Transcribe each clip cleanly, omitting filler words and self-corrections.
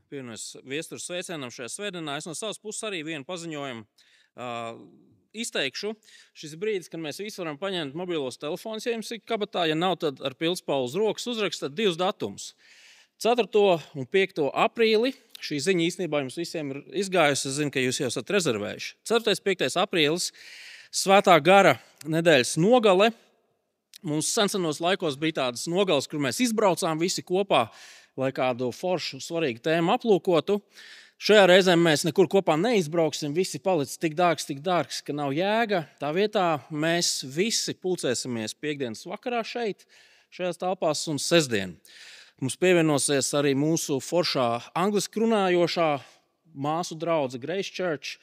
Pievienojas viesturu sveicienam šajā svētdienā. Es no savas puses arī vienu paziņojumu izteikšu. Šis brīdis, kad mēs visi varam paņemt mobilos telefonus, ja jums ir kabatā, ja nav, tad ar pildspalvu uz rokas uzrakstat 2 datumus. 4. un 5. aprīli. Šī ziņa īstenībā jums visiem ir izgājusi. Es zinu, ka jūs jau esat rezervējuši. 4. un 5. aprīlis, Svētā gara nedēļas nogale. Mums senos laikos bija tādas nogales, kur mēs izbraucām visi kopā, lai kādu foršu, svarīgu tēmu aplūkotu. Šajā reizē mēs nekur kopā neizbrauksim, visi palicis tik dārgs, ka nav jēga. Tā vietā mēs visi pulcēsimies piektdienas vakarā šeit, šajās telpās un sestdien. Mums pievienosies arī mūsu foršā angliski runājošā māsu draudze Grace Church.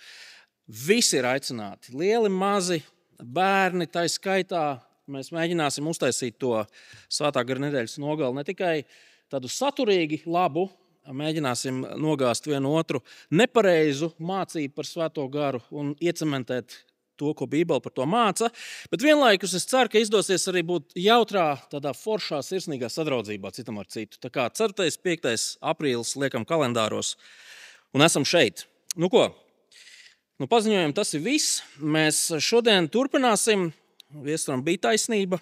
Visi ir aicināti, lieli, mazi, bērni, tā skaitā. Mēs mēģināsim uztaisīt to Svētā gara nedēļas nogali ne tikai tādu saturīgi labu, mēģināsim nogāzt vienu otru nepareizu mācību par Svēto garu un iecementēt to, ko Bībele par to māca. Bet vienlaikus es ceru, ka izdosies arī būt jautrā, tādā foršā, sirsnīgā sadraudzībā citam ar citu. Tā kā 4. un 5. aprīlis liekam kalendāros un esam šeit. Nu ko? Paziņojam, tas ir viss. Mēs šodien turpināsim. Viesturam bija taisnība.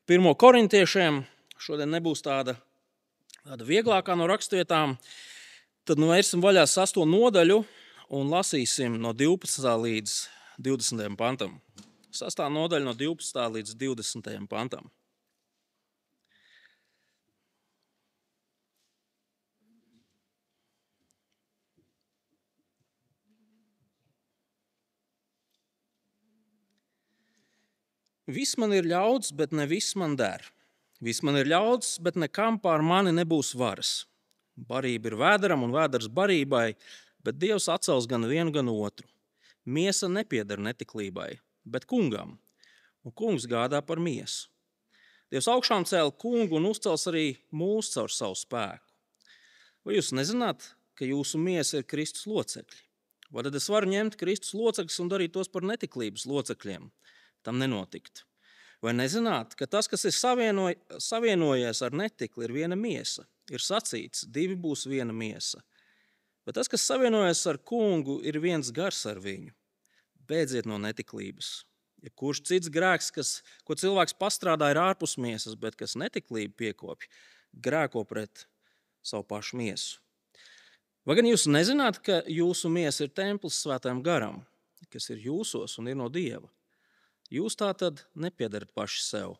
1. korintiešiem šodien nebūs tāda vieglākā no rakstvietām. Tad vērsim vaļā 6. nodaļu un lasīsim no 12. līdz 20. pantam. 6. nodaļa no 12. līdz 20. pantam. Viss man ir ļauts, bet ne viss man der. Viss man ir ļauts, bet nekam pār mani nebūs varas. Barība ir vēderam un vēders barībai, bet Dievs atcels gan vienu, gan otru. Miesa nepieder netiklībai, bet kungam, un kungs gādā par miesu. Dievs augšām cēla kungu un uzcels arī mūs caur savu spēku. Vai jūs nezināt, ka jūsu miesa ir Kristus locekļi? Vai tad es varu ņemt Kristus locekļus un darīt tos par netiklības locekļiem? Tam nenotikt. Vai nezināt, ka tas, kas ir savienojies ar netikli, ir viena miesa? Ir sacīts, 2 būs viena miesa. Bet tas, kas savienojies ar kungu, ir viens gars ar viņu. Bēdziet no netiklības. Ja kurš cits grēks, ko cilvēks pastrādā, ir ārpus miesas, bet kas netiklību piekopj, grēko pret savu pašu miesu. Vai gan jūs nezināt, ka jūsu miesa ir templis Svētajam garam, kas ir jūsos un ir no Dieva? Jūs tā tad nepiedarat paši sev.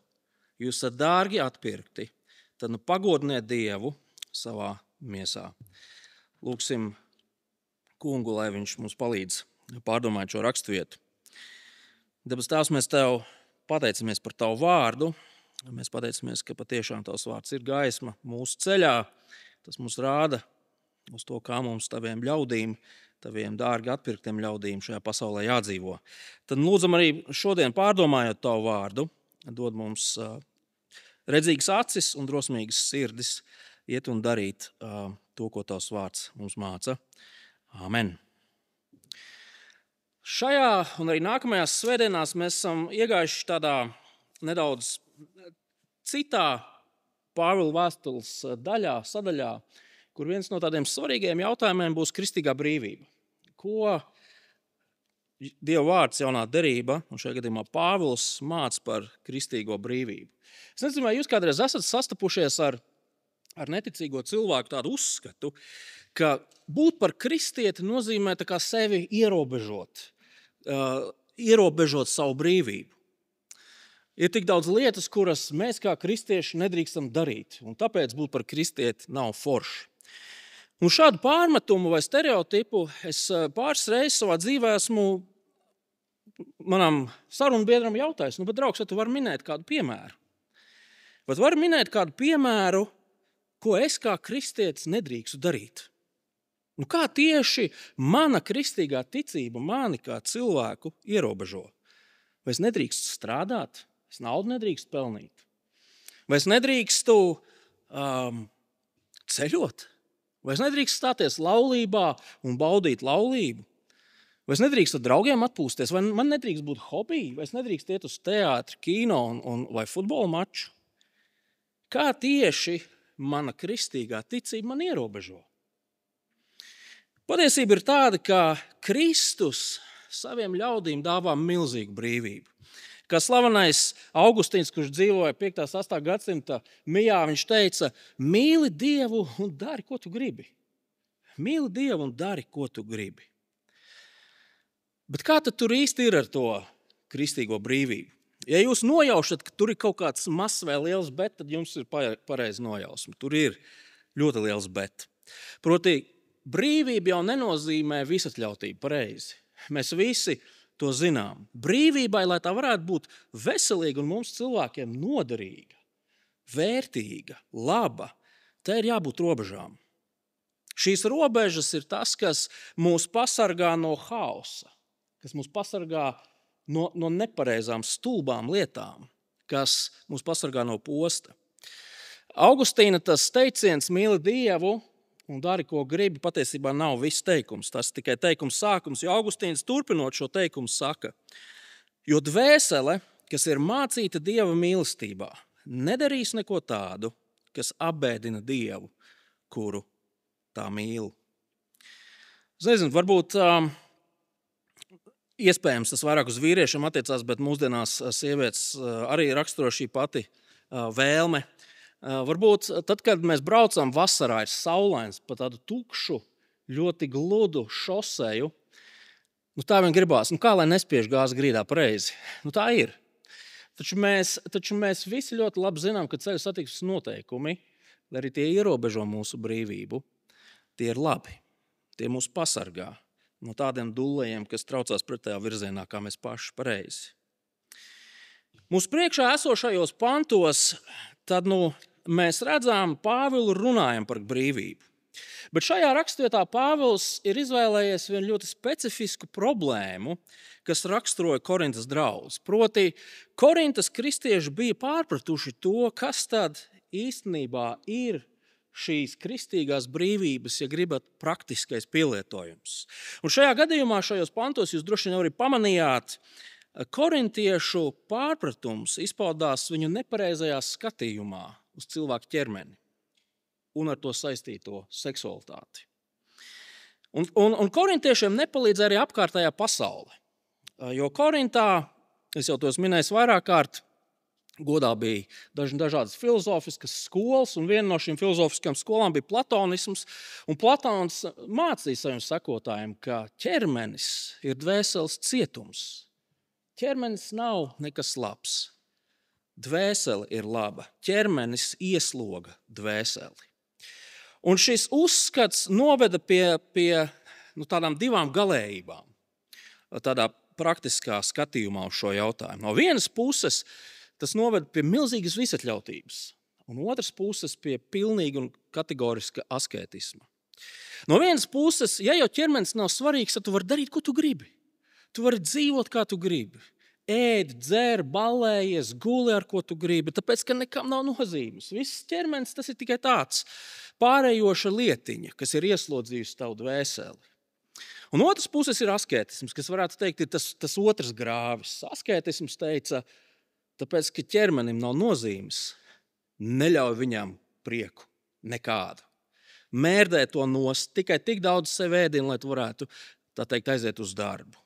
Jūs esat dārgi atpirkti. Tad pagodiniet Dievu savā miesā. Lūksim kungu, lai viņš mums palīdz pārdomāt šo raksturvietu. Debes Tēvs, mēs Tev pateicamies par Tavu vārdu. Mēs pateicamies, ka patiešām Tavs vārds ir gaisma mūsu ceļā. Tas mums rāda uz to, kā mums Taviem ļaudīm, Taviem dārgi atpirktiem ļaudīm šajā pasaulē jādzīvo. Tad lūdzam arī šodien pārdomājot Tavu vārdu, dod mums redzīgas acis un drosmīgas sirdis iet un darīt to, ko Tavs vārds mums māca. Āmen. Šajā un arī nākamajās svētdienās mēs esam iegājuši tādā nedaudz citā Pāvila vēstules sadaļā, kur viens no tādiem svarīgiem jautājumiem būs kristīgā brīvība. Ko Dieva vārds jaunā derība, un šajā gadījumā Pāvils, māca par kristīgo brīvību. Es nezinu, vai jūs kādreiz esat sastapušies ar neticīgo cilvēku tādu uzskatu, ka būt par kristieti nozīmē tā kā sevi ierobežot savu brīvību. Ir tik daudz lietas, kuras mēs kā kristieši nedrīkstam darīt, un tāpēc būt par kristieti nav forši. Un šādu pārmetumu vai stereotipu es pāris reizes savā dzīvē esmu manam sarunbiedram jautājis, bet draugs, vai tu vari minēt kādu piemēru? Vai vari minēt kādu piemēru, ko es kā kristietis nedrīkstu darīt? Kā tieši mana kristīgā ticība mani kā cilvēku ierobežo? Vai es nedrīkstu strādāt? Es naudu nedrīkstu pelnīt? Vai es nedrīkstu ceļot? Vai es nedrīkstu stāties laulībā un baudīt laulību? Vai es nedrīkstu ar draugiem atpūsties? Vai man nedrīkst būt hobiji? Vai es nedrīkstu iet uz teātri, kino vai futbola maču? Kā tieši mana kristīgā ticība man ierobežo? Patiesība ir tāda, ka Kristus saviem ļaudīm dāvā milzīgu brīvību. Kā slavenais Augustīns, kurš dzīvoja 5. un 8. gadsimta mijā, viņš teica, mīli Dievu un dari, ko tu gribi. Mīli Dievu un dari, ko tu gribi. Bet kā tad tur īsti ir ar to kristīgo brīvību? Ja jūs nojaušat, ka tur ir kaut kāds mazs vai liels bet, tad jums ir pareizi nojausma. Tur ir ļoti liels bet. Proti, brīvība jau nenozīmē visatļautību, pareizi. Mēs visi to zinām. Brīvībai, lai tā varētu būt veselīga un mums cilvēkiem noderīga, vērtīga, laba, tai ir jābūt robežām. Šīs robežas ir tas, kas mūs pasargā no hausa, kas mūs pasargā no nepareizām, stulbām lietām, kas mūs pasargā no posta. Augustīna tas teiciens mīli Dievu un dari, ko gribi, patiesībā nav viss teikums. Tas tikai teikums sākums, jo Augustīns turpinot šo teikumu saka, jo dvēsele, kas ir mācīta Dieva mīlestībā, nedarīs neko tādu, kas apbēdina Dievu, kuru tā mīl. Es nezinu, varbūt iespējams tas vairāk uz vīriešiem attiecās, bet mūsdienās sievietes arī raksturo šī pati vēlme. Varbūt tad, kad mēs braucam vasarā, ir saulains pa tādu tukšu, ļoti gludu šoseju, tā vien gribās, kā lai nespiež gāzi grīdā pareizi. Tā ir. Taču mēs visi ļoti labi zinām, ka ceļu satiksmes noteikumi, arī tie ierobežo mūsu brīvību, tie ir labi. Tie mūs pasargā no tādiem dullējiem, kas traucās pretējā virzienā, kā mēs paši pareizi. Mūsu priekšā esošajos pantos tad mēs redzam, Pāvilu runājam par brīvību. Bet šajā rakstvietā Pāvils ir izvēlējies vienu ļoti specifisku problēmu, kas raksturoja Korintas draugus. Proti, Korintas kristieši bija pārpratuši to, kas tad īstenībā ir šīs kristīgās brīvības, ja gribat, praktiskais pielietojums. Un šajā gadījumā, šajos pantos, jūs droši vien arī pamanījāt, korintiešu pārpratums izpaudās viņu nepareizajā skatījumā uz cilvēku ķermeni un ar to saistīto seksualitāti. Un korintiešiem nepalīdz arī apkārtējā pasaule. Jo Korintā, es jau tos minēju vairāk kārt, godā bija dažādas filozofiskas skolas, un viena no šīm filozofiskām skolām bija platonisms. Un Platons mācīja saviem sekotājiem, ka ķermenis ir dvēseles cietums. Ķermenis nav nekas labs. Dvēsele ir laba. Ķermenis iesloga dvēseli. Un šis uzskats noveda pie tādām divām galējībām, tādā praktiskā skatījumā uz šo jautājumu. No vienas puses tas noveda pie milzīgas visatļautības, un otras puses pie pilnīga un kategoriska asketisma. No vienas puses, ja jau ķermenis nav svarīgs, tad tu vari darīt, ko tu gribi. Tu vari dzīvot, kā tu gribi. Ēd, dzer, ballējies, guli, ar ko tu gribi, tāpēc, ka nekam nav nozīmes. Viss ķermenis tas ir tikai tāds pārējoša lietiņa, kas ir ieslodzījusi tavu dvēseli. Un otras puses ir asketisms, kas varētu teikt, ir tas otrs grāvis. Asketisms teica, tāpēc, ka ķermenim nav nozīmes, neļauj viņam prieku nekādu. Mērdē to nost, tikai tik daudz sev ēdina, lai tu varētu, tā teikt, aiziet uz darbu.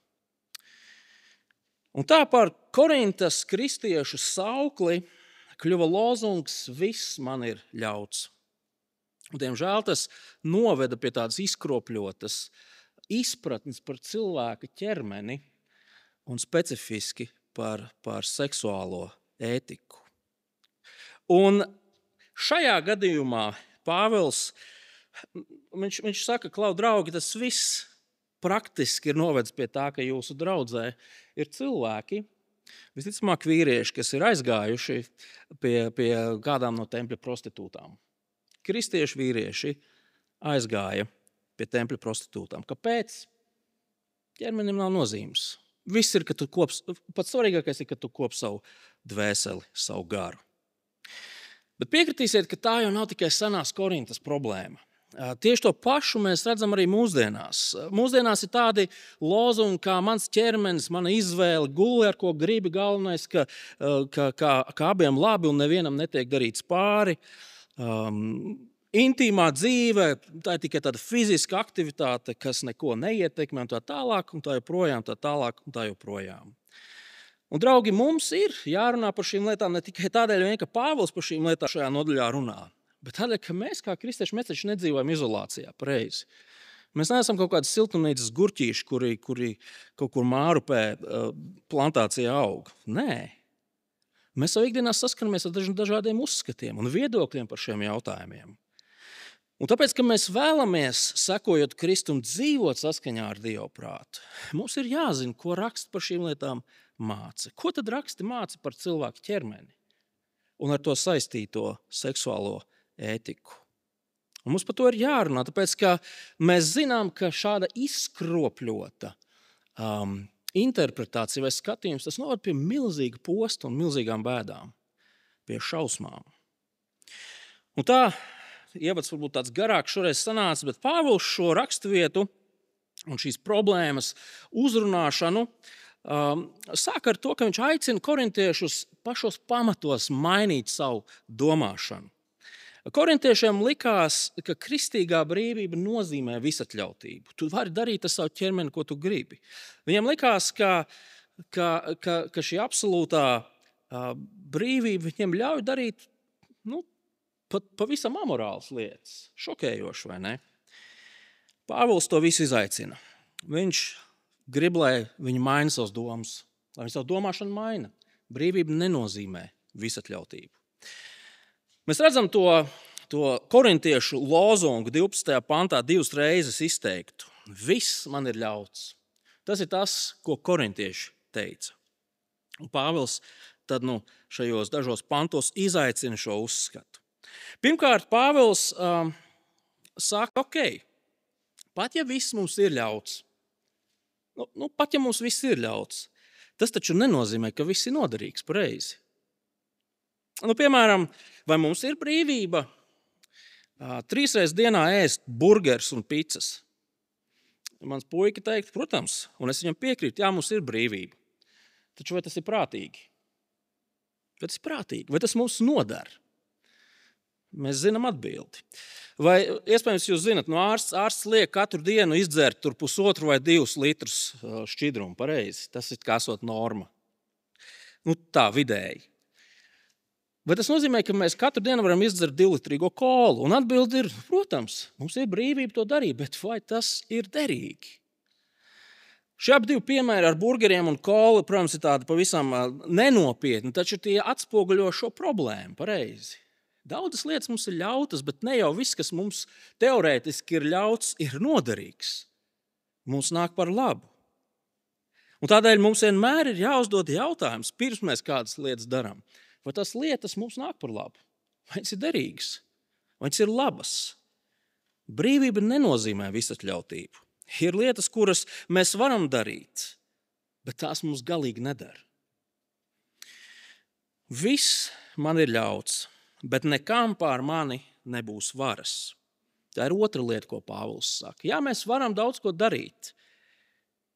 Un tā par Korintas kristiešu saukli kļuva lozungs viss man ir ļauts. Un, diemžēl tas noveda pie tādas izkropļotas izpratnes par cilvēka ķermeni un specifiski par seksuālo ētiku. Un šajā gadījumā Pāvils, viņš saka, klau, draugi, tas viss praktiski ir novedis pie tā, ka jūsu draudzē ir cilvēki, visticamāk vīrieši, kas ir aizgājuši pie kādām no tempļa prostitūtām. Kristieši vīrieši aizgāja pie tempļa prostitūtām. Kāpēc? Ķermenim nav nozīmes. Viss ir, ka tu pats svarīgākais ir, ka tu kop savu dvēseli, savu garu. Bet piekritīsiet, ka tā jau nav tikai senās Korintas problēma. Tieši to pašu mēs redzam arī mūsdienās. Mūsdienās ir tādi lozungi, kā mans ķermenis, mana izvēle, guli, ar ko gribi, galvenais, ka abiem labi un nevienam netiek darīts pāri. intīmā dzīve, tā ir tikai tāda fiziska aktivitāte, kas neko neietekmē, un tā tālāk, un tā joprojām, tā tālāk, un tā joprojām. Un, draugi, mums ir jārunā par šīm lietām ne tikai tādēļ, ka Pāvils par šīm lietām šajā nodaļā runā, bet tādēļ, ka mēs kā kristieši, mēs taču nedzīvojam izolācijā, pareizi. Mēs neesam kaut kādi siltumnīcas gurķīši, kuri kaut kur mārupē plantācijā aug. Nē. Mēs savā ikdienā saskaramies ar dažādiem uzskatiem un viedokļiem par šiem jautājumiem. Un tāpēc, ka mēs vēlamies, sekojot Kristum, dzīvot saskaņā ar Dieva prātu, mums ir jāzina, ko raksts par šīm lietām māca. Ko tad raksti māca par cilvēku ķermeni un ar to saistīto seksuālo ētiku? Un mums par to ir jārunā, tāpēc, ka mēs zinām, ka šāda izkropļota interpretācija vai skatījums, tas noved pie milzīga posta un milzīgām bēdām, pie šausmām. Un tā, ievads varbūt tāds garāks šoreiz sanāca, bet Pāvils šo raksturvietu un šīs problēmas uzrunāšanu sāk ar to, ka viņš aicina korintiešus pašos pamatos mainīt savu domāšanu. Korintiešiem likās, ka kristīgā brīvība nozīmē visatļautību. Tu vari darīt ar savu ķermeni, ko tu gribi. Viņiem likās, ka šī absolūtā brīvība viņiem ļauj darīt pat pavisam amorālas lietas. Šokējoši, vai ne? Pāvils to visu izaicina. Viņš grib, lai viņi maina savas domas, lai viņi savu domāšanu maina. Brīvība nenozīmē visatļautību. Mēs redzam to korintiešu lozungu 12. pantā 2 reizes izteiktu. Viss man ir ļauts. Tas ir tas, ko korintieši teica. Un Pāvils tad šajos dažos pantos izaicina šo uzskatu. Pirmkārt, Pāvils saka, ok, pat ja viss mums ir ļauts, pat ja mums viss ir ļauts, tas taču nenozīmē, ka viss ir noderīgs, pareizi. Piemēram, vai mums ir brīvība 3 reizes dienā ēst burgers un picas? Mans puika teikt, protams, un es viņam piekrītu, jā, mums ir brīvība. Taču vai tas ir prātīgi? Vai tas ir prātīgi? Vai tas mums nodara? Mēs zinām atbildi. Vai, iespējams, jūs zinat, ārsts liek katru dienu izdzert tur 1,5 vai 2 litrus šķidrumu, pareizi. Tas ir kā esot norma. Tā vidēji. Vai tas nozīmē, ka mēs katru dienu varam izdzert 2-litrīgo kolu? Un atbildi ir, protams, mums ir brīvība to darīt, bet vai tas ir derīgi? Šie abi piemēri ar burgeriem un kolu, protams, ir tādi pavisam nenopietni, taču tie atspoguļo šo problēmu, pareizi. Daudzas lietas mums ir ļautas, bet ne jau viss, kas mums teorētiski ir ļauts, ir noderīgs. Mums nāk par labu. Un tādēļ mums vienmēr ir jāuzdod jautājums, pirms mēs kādas lietas darām. Vai tās lietas mums nāk par labu? Vai tas ir derīgs? Vai tas ir labas? Brīvība nenozīmē visatļautību. Ir lietas, kuras mēs varam darīt, bet tās mums galīgi nedara. Viss man ir ļauts, bet nekam pār mani nebūs varas. Tā ir otra lieta, ko Pāvils saka. Jā, mēs varam daudz ko darīt,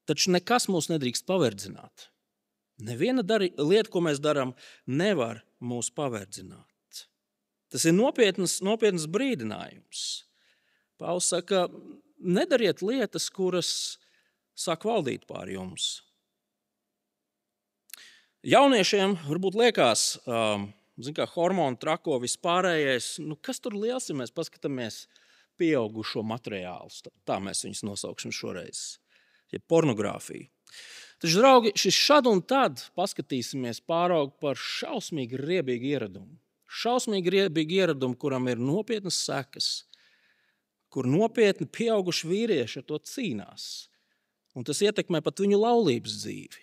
taču nekas mūs nedrīkst paverdzināt. Neviena lieta, ko mēs darām, nevar mūs paverdzināt. Tas ir nopietnas brīdinājums. Pāvils saka, nedariet lietas, kuras sāk valdīt pār jums. Jauniešiem varbūt liekas, hormonu trako vispārējais, kas tur liels, ja mēs paskatāmies pieaugušo materiālus. Tā mēs viņus nosauksim šoreiz. Ja pornogrāfija. Taču, draugi, šis šad un tad paskatīsimies pāraug par šausmīgi riebīgu ieradumu. Šausmīgi riebīgu ieradumu, kuram ir nopietnas sekas, kur nopietni pieauguši vīrieši ar to cīnās. Un tas ietekmē pat viņu laulības dzīvi.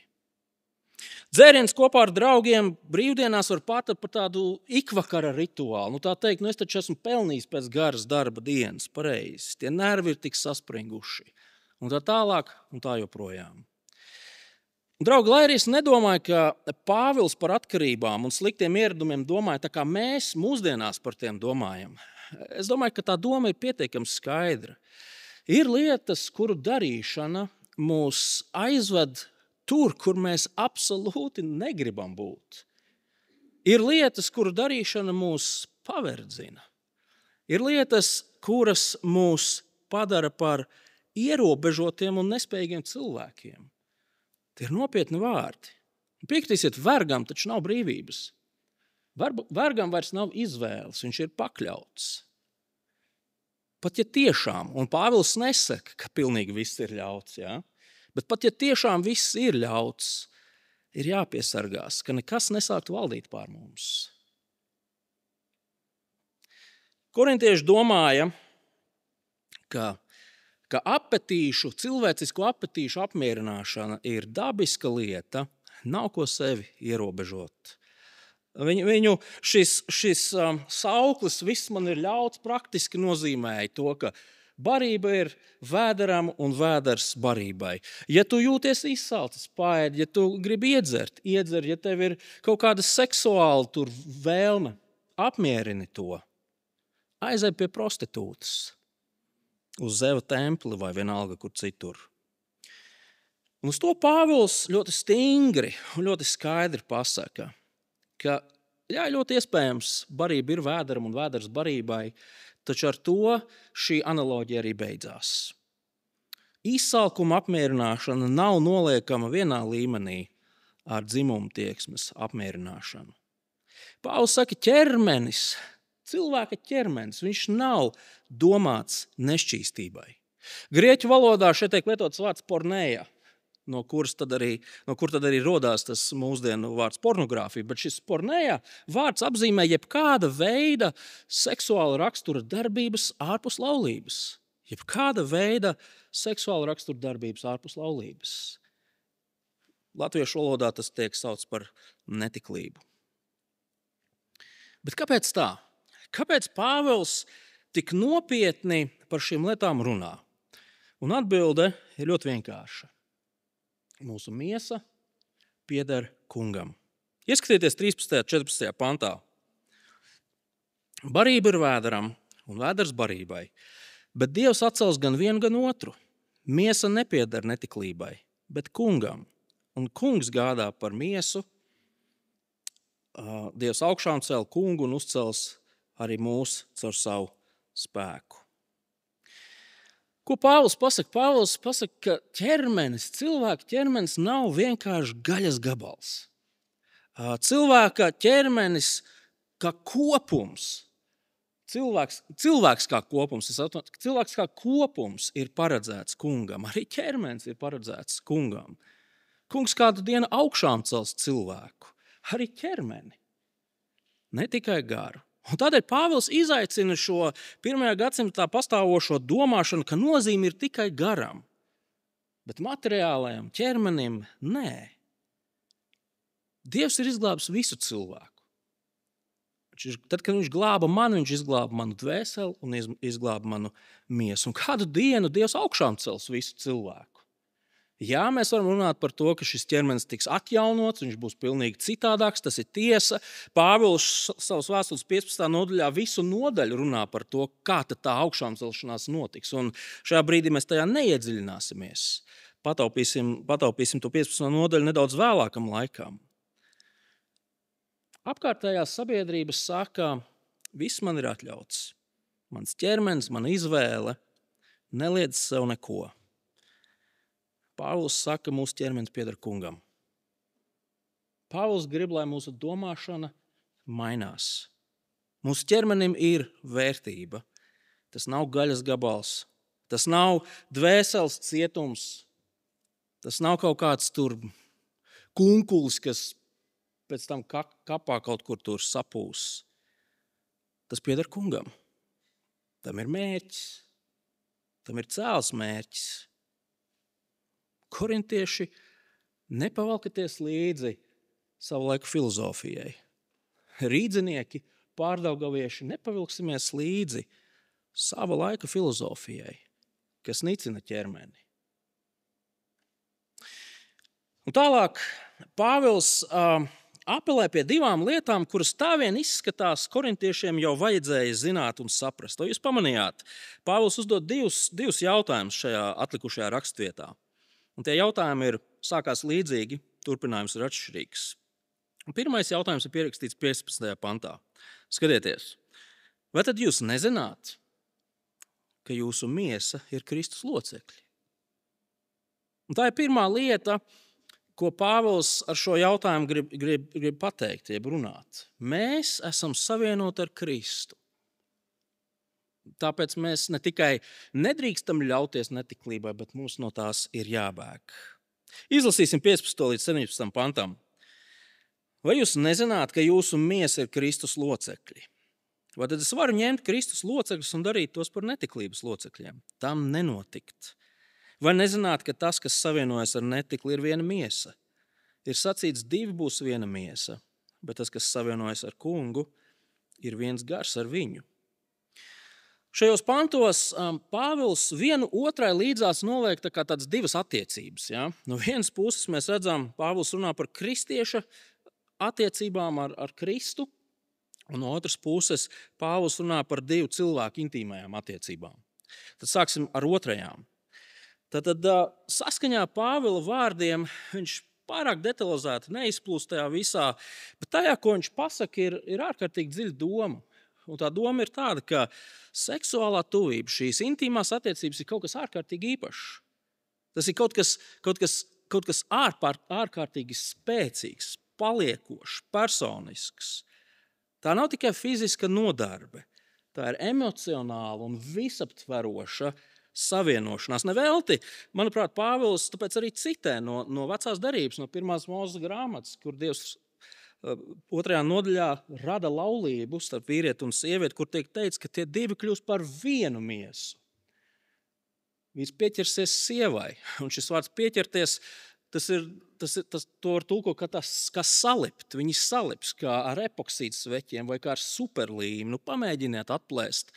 Dzēriens kopā ar draugiem brīvdienās var pārtapt par tādu ikvakara rituālu. Tā teikt, es taču esmu pelnījis pēc garas darba dienas, pareizi. Tie nervi ir tik saspringuši. Un tā tālāk, un tā joprojām. Draugi, lai arī es nedomāju, ka Pāvils par atkarībām un sliktiem ieradumiem domāja tā, kā mēs mūsdienās par tiem domājam. Es domāju, ka tā doma ir pietiekami skaidra. Ir lietas, kuru darīšana mūs aizved tur, kur mēs absolūti negribam būt. Ir lietas, kuru darīšana mūs paverdzina. Ir lietas, kuras mūs padara par ierobežotiem un nespējīgiem cilvēkiem. Tie ir nopietni vārdi. Piekritīsiet, vergam taču nav brīvības. Vergam vairs nav izvēles, viņš ir pakļauts. Pat ja tiešām, un Pāvils nesaka, ka pilnīgi viss ir ļauts, ja? Bet pat ja tiešām viss ir ļauts, ir jāpiesargās, ka nekas nesāktu valdīt pār mums. Korintieši domāja, ka cilvēcisku apetīšu apmierināšana ir dabiska lieta, nav ko sevi ierobežot. Viņu šis sauklis, viss man ir ļauts, praktiski nozīmēja to, ka barība ir vēderam un vēders barībai. Ja tu jūties izsalcis, paēd, ja tu gribi iedzert, ja tev ir kaut kāda seksuāla vēlme, apmierini to. Aizej pie prostitūtas, uz Zeva templi vai vienalga, kur citur. Un uz to Pāvils ļoti stingri un ļoti skaidri pasaka, ka ļoti iespējams barība ir vēderam un vēders barībai, taču ar to šī analoģija arī beidzās. Izsalkuma apmierināšana nav noliekama vienā līmenī ar dzimumu tieksmes apmierināšanu. Pāvils saka, cilvēka ķermenis, viņš nav domāts nešķīstībai. Grieķu valodā šeit tiek lietots vārds porneia, no kur tad arī rodās tas mūsdienu vārds pornogrāfija. Bet šis porneja vārds apzīmē jebkāda veida seksuāla rakstura darbības ārpus laulības. Jebkāda veida seksuāla rakstura darbības ārpus laulības. Latviešu valodā tas tiek saukts par netiklību. Bet kāpēc tā? Kāpēc Pāvils tik nopietni par šīm lietām runā? Un atbilde ir ļoti vienkārša. Mūsu miesa pieder kungam. Ieskatieties 13. un 14. pantā. Barība ir vēderam un vēders barībai, bet Dievs atcels gan vienu, gan otru. Miesa nepieder netiklībai, bet kungam. Un kungs gādā par miesu. Dievs augšām cēl kungu un uzcels arī mūs caur savu spēku. Ko Pāvils pasaka? Pāvils pasaka, ka cilvēka ķermenis nav vienkārši gaļas gabals. Cilvēka ķermenis kā kopums, cilvēks kā kopums ir paredzēts kungam. Arī ķermenis ir paredzēts kungam. Kungs kādu dienu augšām cels cilvēku, arī ķermeni, ne tikai garu. Un tādēļ Pāvils izaicina šo 1. gadsimtā pastāvošo domāšanu, ka nozīme ir tikai garam, bet materiālajam ķermenim nē. Dievs ir izglābis visu cilvēku. Tad, kad viņš glāba mani, viņš izglāba manu dvēseli un izglāba manu miesu. Un kādu dienu Dievs augšām cels visu cilvēku. Jā, mēs varam runāt par to, ka šis ķermenis tiks atjaunots, viņš būs pilnīgi citādāks, tas ir tiesa. Pāvils savas vēstules 15. nodaļā visu nodaļu runā par to, kā tā augšām celšanās notiks. Un šajā brīdī mēs tajā neiedziļināsimies. Pataupīsim to 15. nodaļu nedaudz vēlākam laikam. Apkārtējās sabiedrības saka, viss man ir atļauts. Mans ķermenis, mana izvēle neliedz sev neko. Pāvils saka, mūsu ķermenis pieder kungam. Pāvils grib, lai mūsu domāšana mainās. Mūsu ķermenim ir vērtība. Tas nav gaļas gabals. Tas nav dvēseles cietums. Tas nav kaut kāds tur kunkulis, kas pēc tam kapā kaut kur tur sapūs. Tas pieder kungam. Tam ir mērķis. Tam ir cēls mērķis. Korintieši, nepavalkieties līdzi savu laiku filozofijai. Rīdzinieki, pārdaugavieši, nepavilksimies līdzi sava laika filozofijai, kas nicina ķermeni. Un tālāk Pāvils apelē pie divām lietām, kuras tā vien izskatās, korintiešiem jau vajadzēja zināt un saprast. To jūs pamanījāt. Pāvils uzdod divus jautājumus šajā atlikušajā rakstvietā. Un tie jautājumi sākās līdzīgi, turpinājums ir atšķirīgs. Un pirmais jautājums ir pierakstīts 15. pantā. Skatieties, Vai tad jūs nezināt, ka jūsu miesa ir Kristus locekļi? Un tā ir pirmā lieta, ko Pāvils ar šo jautājumu grib pateikt, jeb runāt. Mēs esam savienoti ar Kristu. Tāpēc mēs ne tikai nedrīkstam ļauties netiklībai, bet mums no tās ir jābēg. Izlasīsim 15. līdz 17. pantam. Vai jūs nezināt, ka jūsu miesa ir Kristus locekļi? Vai tad es varu ņemt Kristus locekļus un darīt tos par netiklības locekļiem? Tam nenotikt. Vai nezināt, ka tas, kas savienojas ar netikli, ir viena miesa? Ir sacīts, 2 būs viena miesa, bet tas, kas savienojas ar kungu, ir viens gars ar viņu. Šajos pantos Pāvils vienu otrai līdzās noliek tādas 2 attiecības. Ja? No vienas puses mēs redzam, Pāvils runā par kristieša attiecībām ar Kristu, un no otras puses Pāvils runā par 2 cilvēku intīmajām attiecībām. Tad sāksim ar otrajām. Tad saskaņā Pāvila vārdiem viņš pārāk detalizēti neizplūst tajā visā, bet tajā, ko viņš pasaka, ir ārkārtīgi dziļa doma. Un tā doma ir tāda, ka seksuālā tuvība, šīs intīmās attiecības ir kaut kas ārkārtīgi īpašs. Tas ir kaut kas ārkārtīgi spēcīgs, paliekošs, personisks. Tā nav tikai fiziska nodarbe, tā ir emocionāla un visaptveroša savienošanās. Nevelti, manuprāt, Pāvils tāpēc arī citē no vecās derības, no 1. Mūzes grāmatas, kur Dievs 2. nodaļā rada laulību starp vīrieti un sievieti, kur tiek teikts, ka tie 2 kļūst par vienu miesu. Vīrs pieķersies sievai, un šis vārds pieķerties, to var tulkot kā salipt. Viņi salips kā ar epoksīdu sveķiem vai kā ar superlīmu. Pamēģiniet atplēst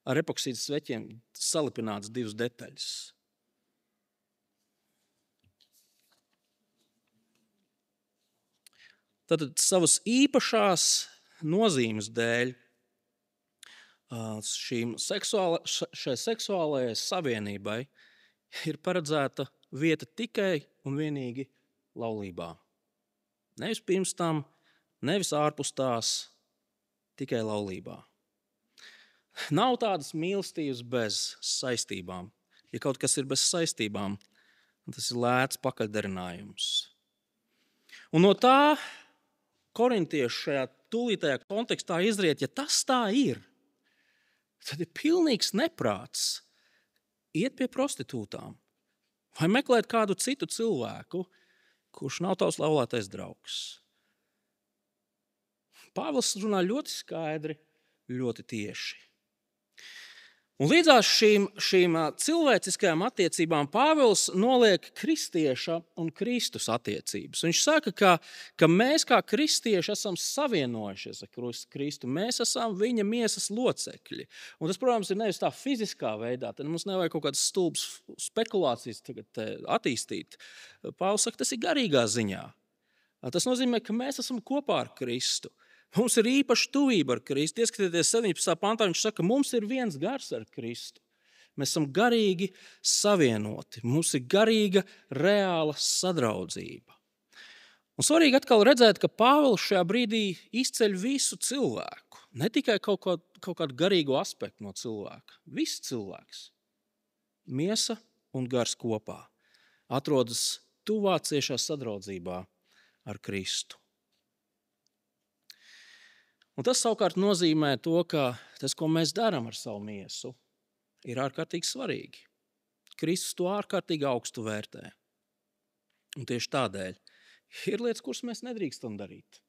ar epoksīdu sveķiem salipināts 2 detaļas. Tātad savas īpašās nozīmes dēļ šai seksuālajai savienībai ir paredzēta vieta tikai un vienīgi laulībā. Nevis pirms tam, nevis ārpus tās, tikai laulībā. Nav tādas mīlestības bez saistībām. Ja kaut kas ir bez saistībām, tas ir lēts pakaļdarinājums. Un no tā korintieši šajā tūlītajā kontekstā izriet, ja tas tā ir, tad ir pilnīgs neprāts iet pie prostitūtām vai meklēt kādu citu cilvēku, kurš nav tavs laulātais draugs. Pāvils runā ļoti skaidri, ļoti tieši. Un līdzās šīm cilvēciskajām attiecībām Pāvils noliek kristieša un Kristus attiecības. Viņš saka, ka mēs kā kristieši esam savienojušies ar Kristu. Mēs esam viņa miesas locekļi. Un tas, protams, ir nevis tā fiziskā veidā. Tad mums nevajag kaut kādas stulbas spekulācijas attīstīt. Pāvils saka, tas ir garīgā ziņā. Tas nozīmē, ka mēs esam kopā ar Kristu. Mums ir īpaša tuvība ar Kristu. Ieskatieties 17. pantā, viņš saka, mums ir viens gars ar Kristu. Mēs esam garīgi savienoti. Mums ir garīga, reāla sadraudzība. Un svarīgi atkal redzēt, ka Pāvils šajā brīdī izceļ visu cilvēku. Ne tikai kaut kādu garīgu aspektu no cilvēka. Viss cilvēks, miesa un gars kopā, atrodas tuvā ciešā sadraudzībā ar Kristu. Un tas savukārt nozīmē to, ka tas, ko mēs darām ar savu miesu, ir ārkārtīgi svarīgi. Kristus to ārkārtīgi augstu vērtē. Un tieši tādēļ ir lietas, kuras mēs nedrīkstam darīt,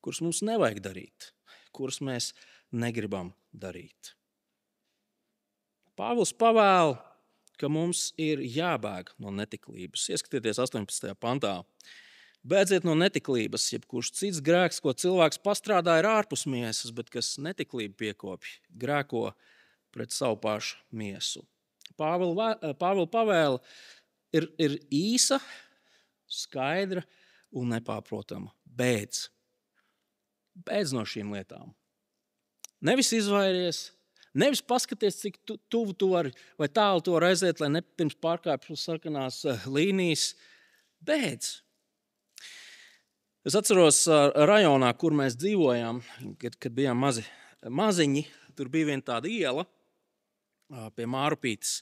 kuras mums nevajag darīt, kuras mēs negribam darīt. Pāvils pavēl, ka mums ir jābēg no netiklības. Ieskatieties 18. pantā. Bēdziet no netiklības, jebkurš cits grēks, ko cilvēks pastrādā, ir ārpus miesas, bet kas netiklību piekopj, grēko pret savu pašu miesu. Pāvila pavēle ir īsa, skaidra un nepārprotama. Bēdz no šīm lietām. Nevis izvairies, nevis paskaties, cik tuvu tu vari vai tālu tu vari aiziet, lai nepirms pārkāpju sarkanās līnijas. Bēdz. Es atceros rajonā, kur mēs dzīvojām, kad bijām maziņi. tur bija viena tāda iela pie Mārupītes.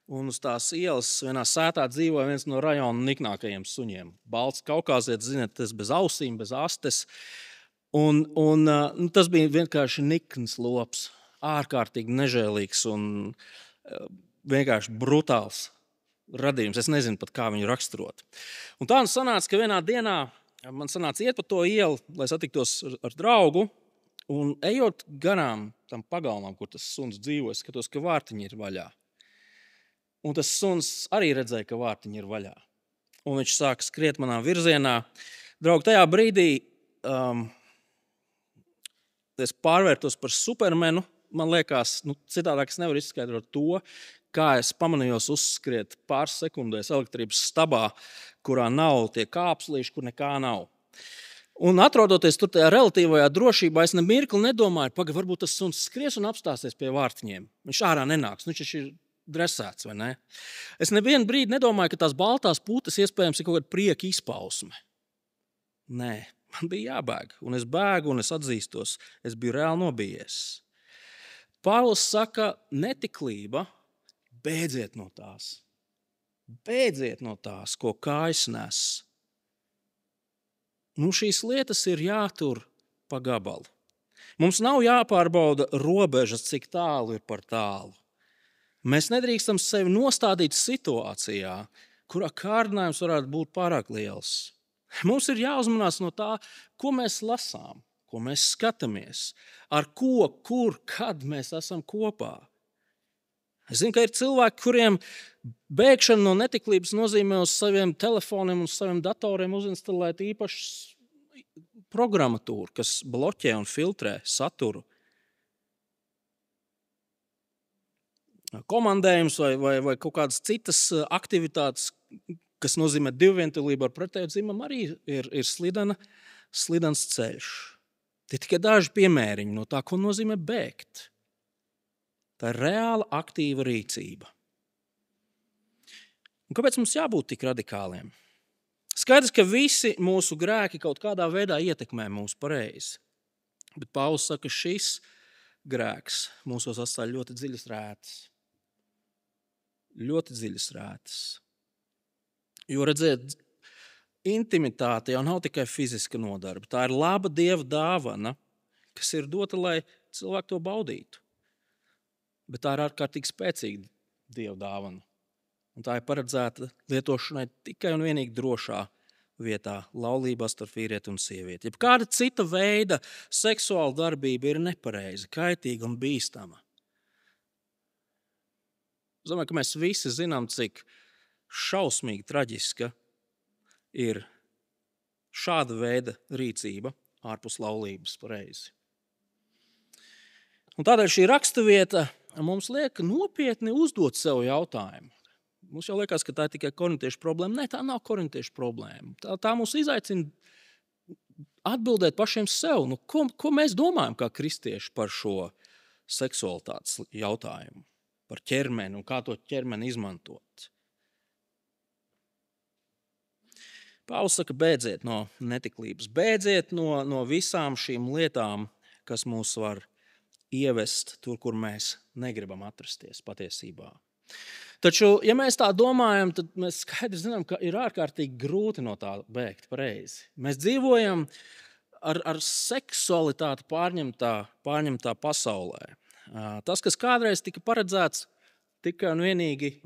Un uz tās ielas vienā sētā dzīvoja viens no rajona niknākajiem suņiem. Balts kaukāzietis, ziniet, tas bez ausīm, bez astes. Un tas bija vienkārši nikns lops, ārkārtīgi nežēlīgs un vienkārši brutāls radījums. Es nezinu pat, kā viņu raksturot. Un tā sanāca, ka vienā dienā man sanāca iet pa to ielu, lai satiktos ar draugu. Un ejot garām tam pagalmam, kur tas suns dzīvo, es skatos, ka vārtiņi ir vaļā. Un tas suns arī redzēja, ka vārtiņi ir vaļā. Un viņš sāka skriet manā virzienā. Draugi, tajā brīdī es pārvērtos par supermenu. Man liekas, citādāk es nevaru izskaidrot to, kā es pamanījos uzskriet pāris sekundēs elektrības stabā, kurā nav tie kāpslīši, kur nekā nav. Un atrodoties tur tajā relatīvajā drošībā, es nemirkli nedomāju, varbūt tas suns skries un apstāsies pie vārtiņiem. Viņš ārā nenāks, viņš ir dresēts, vai ne? Es nevienu brīdi nedomāju, ka tās baltās putes iespējams ir kaut kāda prieka izpausme. Nē, man bija jābēg, un es bēgu, un es atzīstos, es biju reāli nobijies. Pāvils saka, netiklība, bēdziet no tās. Bēdziet no tās, ko kājas nes. Šīs lietas ir jātur pa gabalu. Mums nav jāpārbauda robežas, cik tālu ir par tālu. Mēs nedrīkstam sevi nostādīt situācijā, kurā kārdinājums varētu būt pārāk liels. Mums ir jāuzmanās no tā, ko mēs lasām, ko mēs skatāmies, ar ko, kur, kad mēs esam kopā. Es zinu, ka ir cilvēki, kuriem bēgšana no netiklības nozīmē uz saviem telefoniem un saviem datoriem uzinstalēt īpašu programmatūru, kas bloķē un filtrē saturu. Komandējums vai kaut kādas citas aktivitātes, kas nozīmē divvientulību ar pretēju dzimumu, arī ir slidens ceļš. Tie tikai daži piemēriņi no tā, ko nozīmē bēgt. Tā ir reāla aktīva rīcība. Un kāpēc mums jābūt tik radikāliem? Skaidrs, ka visi mūsu grēki kaut kādā veidā ietekmē mūsu pareizi. Bet Pāvils saka, ka šis grēks mūsos atstāja ļoti dziļas rētas. Ļoti dziļas rētas. Jo, redziet, intimitāte jau nav tikai fiziska nodarbe. Tā ir laba Dieva dāvana, kas ir dota, lai cilvēki to baudītu. Bet tā ir ārkārtīgi spēcīga Dieva dāvana. Un tā ir paredzēta lietošanai tikai un vienīgi drošā vietā, laulībā starp vīrieti un sievieti. Jebkāda cita veida seksuāla darbība ir nepareiza, kaitīga un bīstama. Es domāju, ka mēs visi zinām, cik šausmīgi traģiska ir šāda veida rīcība ārpus laulības pareizi. Un tādēļ šī raksturvieta mums liek nopietni uzdot sev jautājumu. Mums jau liekas, ka tā ir tikai korintiešu problēma. Nē, tā nav korintiešu problēma. Tā mūs izaicina atbildēt pašiem sev. Ko mēs domājam kā kristieši par šo seksualitātes jautājumu? Par ķermeni un kā to ķermeni izmantot. Pāvils saka, bēdziet no netiklības, bēdziet no visām šīm lietām, kas mūs var ievest tur, kur mēs negribam atrasties patiesībā. Taču, ja mēs tā domājam, tad mēs skaidri zinām, ka ir ārkārtīgi grūti no tā bēgt pareizi. Mēs dzīvojam ar seksualitāti pārņemtā pasaulē. Tas, kas kādreiz tika paredzēts tikai un vienīgi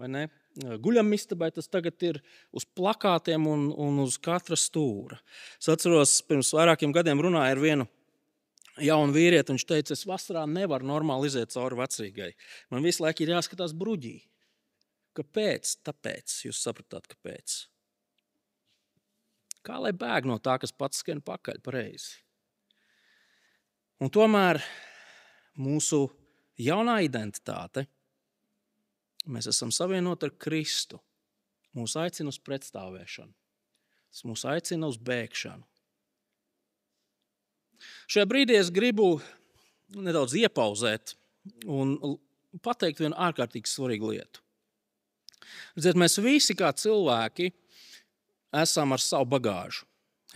guļamistabai, tas tagad ir uz plakātiem un uz katra stūra. Es atceros, pirms vairākiem gadiem runāju ar vienu jaunu vīrieti, un viņš teica, es vasarā nevaru normāli iziet cauri vecrīgai. Man visu laiku ir jāskatās bruģī. Kāpēc? Tāpēc. Jūs sapratāt, kāpēc. Kā lai bēg no tā, kas pats skan pakaļ pareizi? Un tomēr mūsu jaunā identitāte, mēs esam savienoti ar Kristu. Mūs aicina uz pretstāvēšanu. Tas mūs aicina uz bēgšanu. Šajā brīdī es gribu nedaudz iepauzēt un pateikt vienu ārkārtīgi svarīgu lietu. Redziet, mēs visi kā cilvēki esam ar savu bagāžu.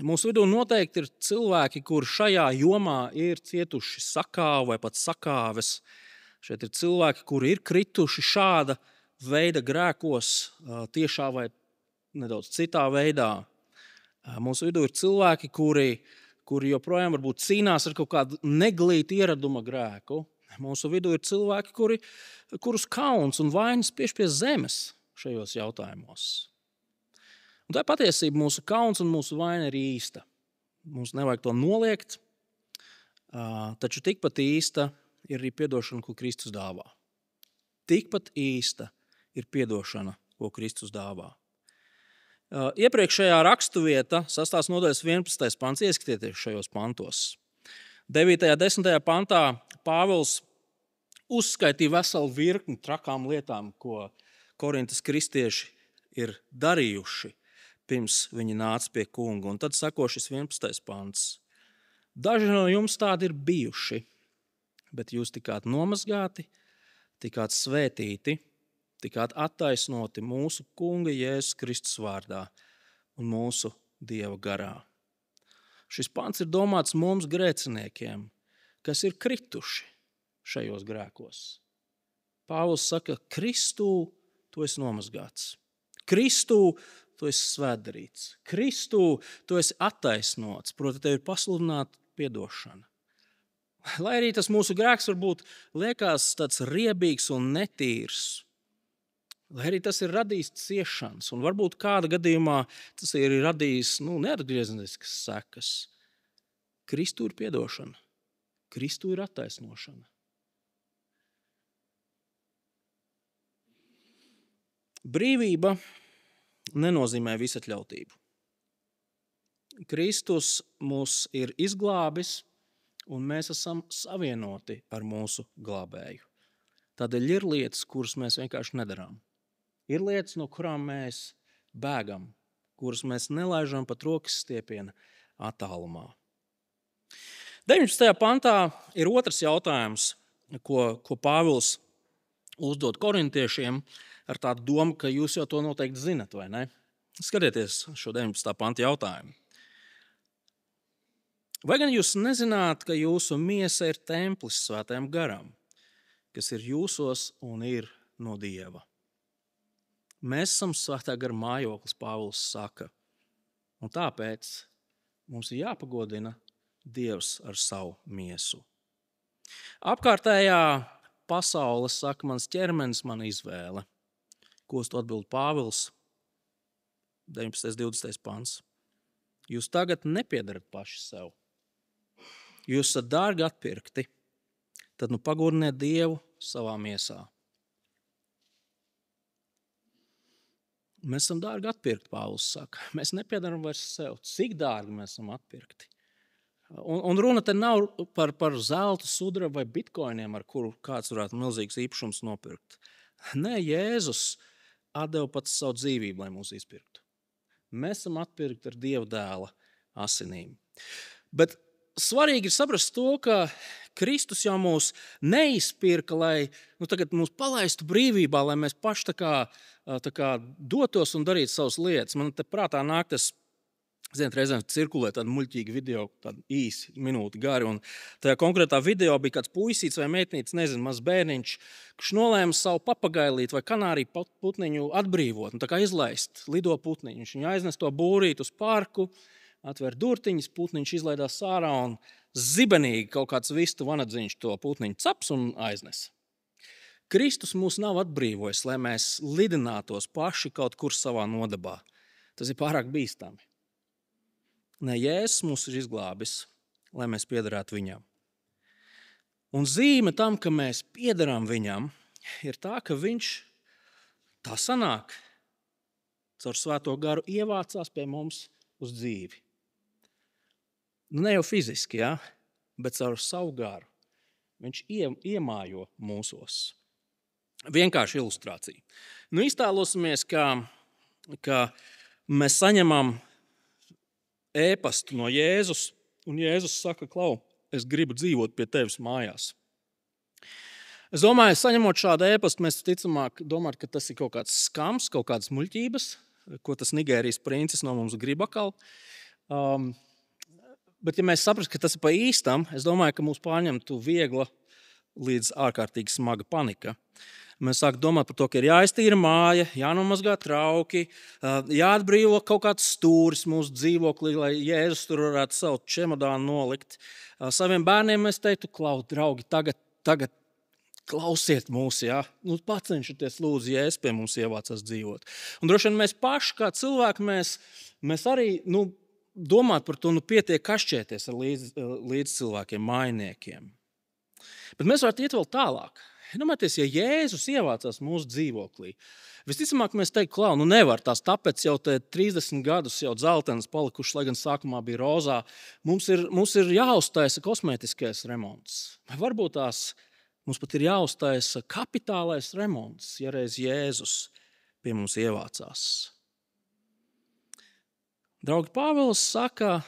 Mūsu vidū noteikti ir cilvēki, kuri šajā jomā ir cietuši sakāvu vai pat sakāves. Šeit ir cilvēki, kuri ir krituši šāda veida grēkos, tiešā vai nedaudz citā veidā. Mūsu vidū ir cilvēki, kuri joprojām varbūt cīnās ar kaut kādu neglītu ieraduma grēku. Mūsu vidū ir cilvēki, kurus kauns un vainas spiež pie zemes šajos jautājumos. Un tā patiesība mūsu kauns un mūsu vaina ir īsta. Mums nevajag to noliegt, taču tikpat īsta ir arī piedošana, ko Kristus dāvā. Tikpat īsta ir piedošana, ko Kristus dāvā. Iepriekšējā raksturvieta, 6. nodaļas 11. pants, ieskatieties šajos pantos. 9. un 10. pantā Pāvils uzskaitīja veselu virkni trakām lietām, ko Korintas kristieši ir darījuši, pirms viņi nāca pie kunga. Un tad sako šis 11. pants. Daži no jums tādi ir bijuši, bet jūs tikāt nomazgāti, tikāt svētīti, tikāt attaisnoti mūsu kunga Jēzus Kristus vārdā un mūsu Dieva garā. Šis pants ir domāts mums grēciniekiem, kas ir krituši šajos grēkos. Pāvils saka, Kristū tu esi nomazgāts. Kristū tu esi svētdarīts. Kristū tu esi attaisnots, proti tev ir pasludināta piedošana. Lai arī tas mūsu grēks varbūt liekas tāds riebīgs un netīrs, lai arī tas ir radījis ciešanas, un varbūt kāda gadījumā tas ir radījis neatgriezeniskas sekas. Kristū ir piedošana. Kristū ir attaisnošana. Brīvība nenozīmē visatļautību. Kristus mūs ir izglābis, un mēs esam savienoti ar mūsu glābēju. Tādēļ ir lietas, kuras mēs vienkārši nedarām. Ir lietas, no kurām mēs bēgam, kuras mēs nelaižam pat rokas stiepiena attālumā. 19. pantā ir otrs jautājums, ko Pāvils uzdod korintiešiem, ar tādu domu, ka jūs jau to noteikti zinat, vai ne? Skatieties šo 19. panta jautājumu. Vai gan jūs nezināt, ka jūsu miesa ir templis svētajam garam, kas ir jūsos un ir no Dieva? Mēs esam svētā gara mājoklis, Pāvils saka, un tāpēc mums ir jāpagodina Dievs ar savu miesu. Apkārtējā pasaule saka, mans ķermenis, mana izvēle. Ko uz to atbild Pāvils? 19. 20. pants. Jūs tagad nepiedarat paši sev. Jūs esat dārgi atpirkti. Tad pagodiniet Dievu savā miesā. Mēs esam dārgi atpirkti, Pāvils saka. Mēs nepiedaram vairs sev. Cik dārgi mēs esam atpirkti? Un runa te nav par zelta, sudraba vai bitkoiniem, ar kuru kāds varētu milzīgs īpašums nopirkt. Nē, Jēzus atdeva pats savu dzīvību, lai mūs izpirktu. Mēs esam atpirkti ar Dieva dēla asinīm. Bet svarīgi ir saprast to, ka Kristus jau mūs neizpirka, lai tagad mūs palaistu brīvībā, lai mēs paši tā kā dotos un darītu savas lietas. Man te prātā nāk tas, reizēm cirkulē tādi muļķīgi video, tādi īsi, minūti gari, un tajā konkrētā video bija kāds puisīts vai meitnītis, mazs bērniņš, kurš nolēma savu papagailīti vai kanāriju putniņu atbrīvot, tā kā izlaist lido putniņu. Viņš viņu aiznes to būrīt uz parku, atver durtiņas, putniņš izlaidās ārā un zibenīgi kaut kāds vistu vanadziņš to putniņu caps un aiznes. Kristus mūs nav atbrīvojis, lai mēs lidinātos paši kaut kur savā nodabā. Tas ir pārāk bīstami. Nē, Jēzus mūs ir izglābis, lai mēs piederētu viņam. Un zīme tam, ka mēs piederam viņam, ir tā, ka viņš tā sanāk caur svēto garu ievācās pie mums uz dzīvi. Ne jau fiziski, bet caur savu garu. Viņš iemājo mūsos. Vienkārši ilustrācija. Iztēlosimies, ka mēs saņemam ēpastu no Jēzus, un Jēzus saka, Klau, es gribu dzīvot pie tevis mājās. Es domāju, saņemot šādu ēpastu, mēs ticamāk domāt, ka tas ir kaut kāds skams, kaut kādas muļķības, ko tas Nigērijas princis no mums grib akal. Bet, ja mēs saprastu, ka tas ir pa īstam, es domāju, ka mūs pārņemtu viegla līdz ārkārtīgi smaga panika. Mēs sākam domāt par to, ka ir jāiztīra māja, jānomazgā trauki, jāatbrīvo kaut kāds stūris mūsu dzīvoklī, lai Jēzus tur varētu savu čemodānu nolikt. Saviem bērniem mēs teiktu, draugi, tagad klausiet mūs, ja? Pacenšieties, lūdzu, Jēzus pie mums ievācās dzīvot. Un droši vien mēs paši, kā cilvēki, mēs arī domāt par to, pietiek kašķēties ar līdz cilvēkiem, mainiekiem. Bet mēs varētu iet vēl tālāk. Domājieties, ja Jēzus ievācās mūsu dzīvoklī, visticamāk mēs teiktu, nevar tās, tāpēc jau 30 gadus jau dzeltenas palikušas, lai gan sākumā bija rozā. Mums ir jāuztaisa kosmētiskais remonts. Vai varbūt mums pat ir jāuztaisa kapitālais remonts, ja reiz Jēzus pie mums ievācās. Draugi, Pāvils saka,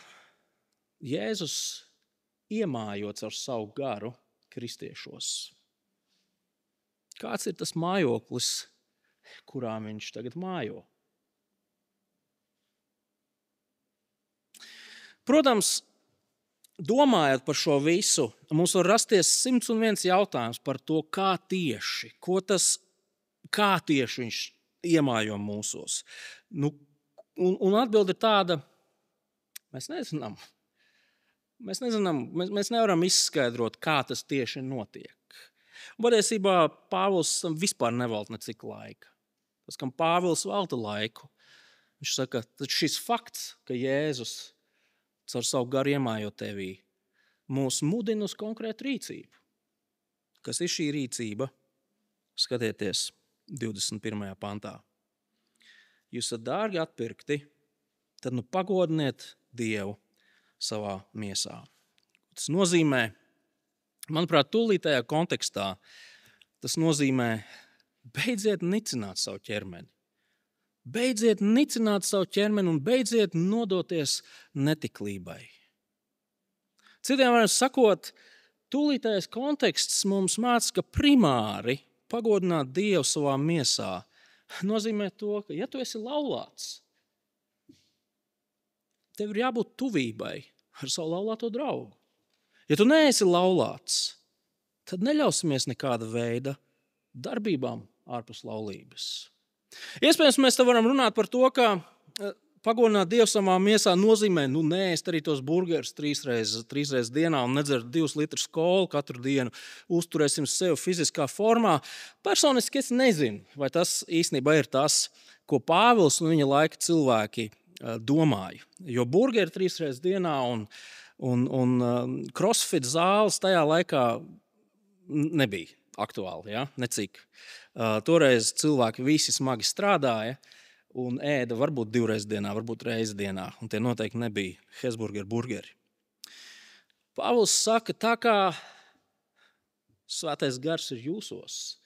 Jēzus iemājot ar savu garu kristiešos. Kāds ir tas mājoklis, kurā viņš tagad mājo? Protams, domājot par šo visu, mums var rasties 101 jautājums par to, kā tieši viņš iemājo mūsos. Un atbilde ir tāda, mēs nezinām. Mēs nevaram izskaidrot, kā tas tieši notiek. Patiesībā Pāvils vispār nevelta necik laika. Tas, kam Pāvils velta laiku, viņš saka, ka šis fakts, ka Jēzus caur savu garu iemājo tevī, mūs mudina uz konkrētu rīcību. Kas ir šī rīcība? Skatieties 21. pantā. Jūs esat dārgi atpirkti, tad pagodiniet Dievu savā miesā. Tas nozīmē, manuprāt, tūlītējā kontekstā, tas nozīmē beidziet nicināt savu ķermeni. Beidziet nicināt savu ķermeni un beidziet nodoties netiklībai. Citiem vārdiem sakot, tūlītējais konteksts mums māca, ka primāri pagodināt Dievu savā miesā nozīmē to, ka, ja tu esi laulāts, tev ir jābūt tuvībai ar savu laulāto draugu. Ja tu neesi laulāts, tad neļausimies nekāda veida darbībām ārpus laulības. Iespējams, mēs te varam runāt par to, ka pagodināt Dievu savā miesā nozīmē neēst arī tos burgerus trīs reizes dienā un nedzert 2 litrus kolu katru dienu. Uzturēsim sevi fiziskā formā. Personiski es nezinu, vai tas īstenībā ir tas, ko Pāvils un viņa laika cilvēki domāju. Jo burgeri 3 reizes dienā un crossfit zāles tajā laikā nebija aktuāli, ja? Necik. Toreiz cilvēki visi smagi strādāja un ēda varbūt 2 reizes dienā, varbūt reizi dienā, un tie noteikti nebija Hesburger burgeri. Pāvils saka, tā kā svētais gars ir jūsos,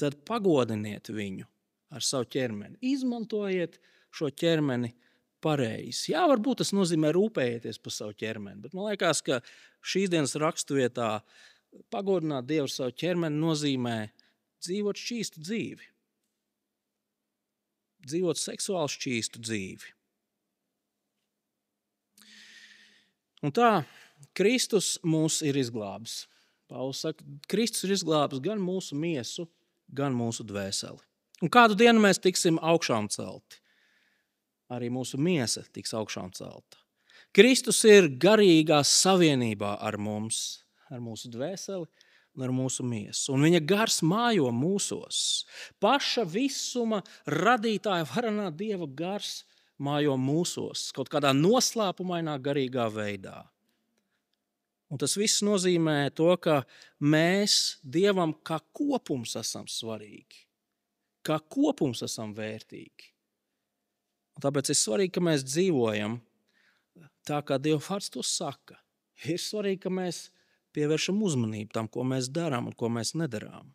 tad pagodiniet viņu ar savu ķermeni. Izmantojiet šo ķermeni pareizi. Jā, varbūt tas nozīmē rūpējieties par savu ķermeni, bet man liekas, ka šīs dienas raksturvietā pagodināt Dievu ar savu ķermeni nozīmē dzīvot šķīstu dzīvi. Dzīvot seksuāli šķīstu dzīvi. Un tā, Kristus mūs ir izglābis. Pāvils saka, Kristus ir izglābis gan mūsu miesu, gan mūsu dvēseli. Un kādu dienu mēs tiksim augšām celti. Arī mūsu miesa tiks augšām celta. Kristus ir garīgā savienībā ar mums, ar mūsu dvēseli un ar mūsu miesu. Un viņa gars mājo mūsos. Paša visuma radītāja varenā Dieva gars mājo mūsos, kaut kādā noslēpumainā garīgā veidā. Un tas viss nozīmē to, ka mēs Dievam kā kopums esam svarīgi. Kā kopums esam vērtīgi. Un tāpēc ir svarīgi, ka mēs dzīvojam tā, kā Dieva vārds to saka. Ir svarīgi, ka mēs pievēršam uzmanību tam, ko mēs darām un ko mēs nedarām.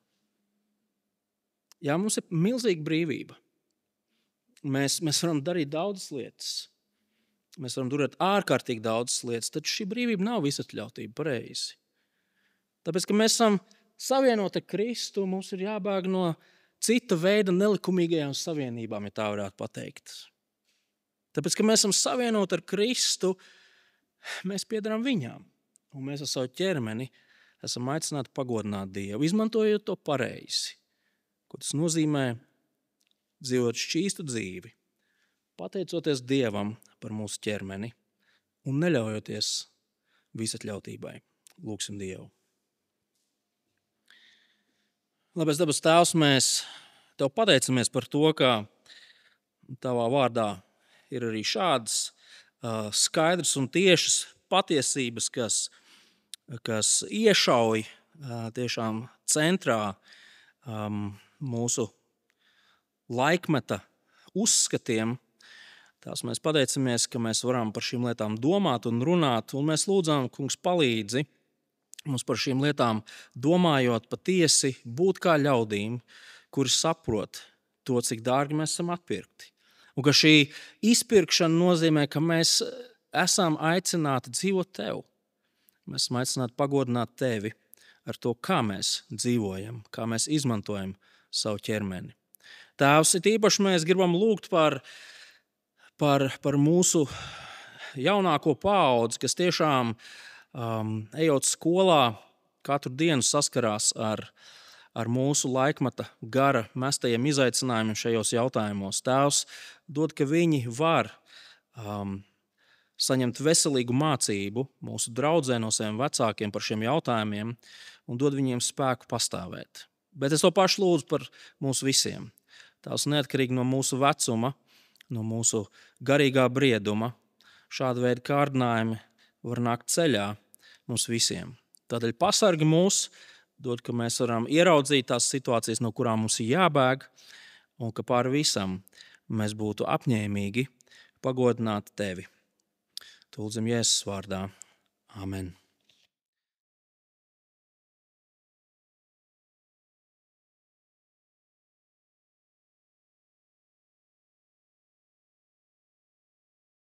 Jā, mums ir milzīga brīvība. Mēs varam darīt daudzas lietas. Mēs varam darīt ārkārtīgi daudzas lietas, taču šī brīvība nav visatļautība pareizi. Tāpēc, ka mēs esam savienoti ar Kristu, mums ir jābēg no cita veida nelikumīgajām savienībām, ja tā varētu pateikt. Tāpēc, ka mēs esam savienoti ar Kristu, mēs piederam viņam. Un mēs ar savu ķermeni esam aicināti pagodināt Dievu, izmantojot to pareizi. Ko tas nozīmē? Dzīvot šķīstu dzīvi, pateicoties Dievam par mūsu ķermeni un neļaujoties visatļautībai. Lūksim Dievu. Labais dabas Tēvs, mēs Tev pateicamies par to, ka Tavā vārdā ir arī šādas skaidras un tiešas patiesības, kas iešauj tiešām centrā mūsu laikmeta uzskatiem. Tās mēs pateicamies, ka mēs varam par šīm lietām domāt un runāt, un mēs lūdzam, Kungs, palīdzi mums par šīm lietām domājot patiesi būt kā ļaudīm, kuri saprot to, cik dārgi mēs esam atpirkti. Un ka šī izpirkšana nozīmē, ka mēs esam aicināti dzīvot Tev. Mēs esam aicināti pagodināt Tevi ar to, kā mēs dzīvojam, kā mēs izmantojam savu ķermeni. Tēvs, it īpaši mēs gribam lūgt par mūsu jaunāko paudzi, kas tiešām ejot skolā katru dienu saskarās ar mūsu laikmeta gara mestajiem izaicinājumiem šajos jautājumos. Tēvs, dod, ka viņi var saņemt veselīgu mācību mūsu draudzē no saviem vecākiem par šiem jautājumiem un dod viņiem spēku pastāvēt. Bet es to pašu lūdzu par mums visiem. Tēvs, neatkarīgi no mūsu vecuma, no mūsu garīgā brieduma, šāda veida kārdinājumi var nākt ceļā mums visiem. Tādēļ pasargi mūs, dod, ka mēs varam ieraudzīt tās situācijas, no kurām mums ir jābēg, un ka pār visam mēs būtu apņēmīgi pagodināt Tevi. To lūdzam Jēzus vārdā. Amen.